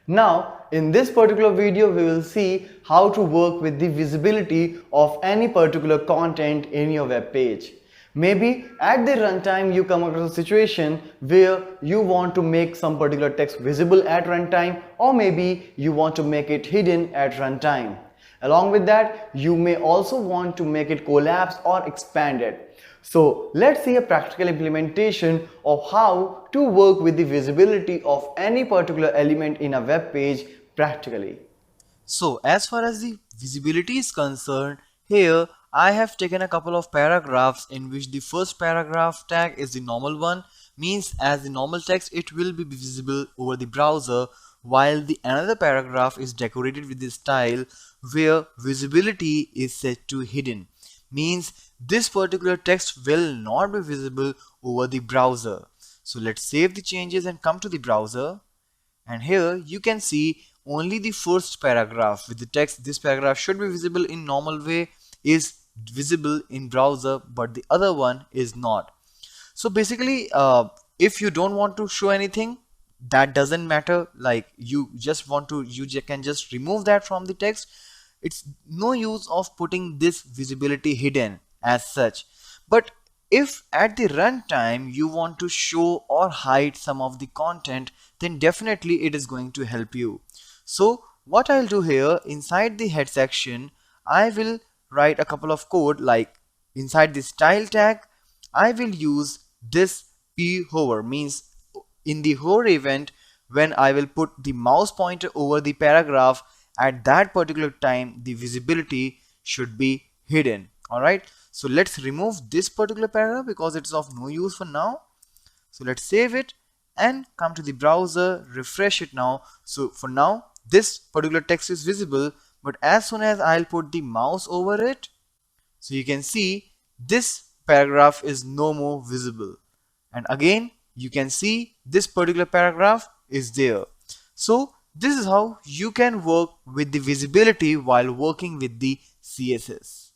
Now, in this particular video, we will see how to work with the visibility of any particular content in your web page. Maybe at the runtime you come across a situation where you want to make some particular text visible at runtime, or maybe you want to make it hidden at runtime. Along with that, you may also want to make it collapse or expanded. So let's see a practical implementation of how to work with the visibility of any particular element in a web page practically. So as far as the visibility is concerned, here I have taken a couple of paragraphs in which the first paragraph tag is the normal one, means as the normal text it will be visible over the browser, while the another paragraph is decorated with the style where visibility is set to hidden, means this particular text will not be visible over the browser. So let's save the changes and come to the browser, and here you can see only the first paragraph with the text this paragraph should be visible in normal way is visible in browser, but the other one is not. So basically if you don't want to show anything, that doesn't matter, like you can just remove that from the text. It's no use of putting this visibility hidden as such. But if at the runtime you want to show or hide some of the content, then definitely it is going to help you. So what I'll do here, inside the head section I will write a couple of code, like inside the style tag I will use this p hover, means in the hover event when I will put the mouse pointer over the paragraph, at that particular time the visibility should be hidden. Alright, so let's remove this particular paragraph because it's of no use for now. So let's save it and come to the browser, refresh it now. So for now this particular text is visible, but as soon as I'll put the mouse over it, so you can see this paragraph is no more visible, and again you can see this particular paragraph is there. So this is how you can work with the visibility while working with the CSS.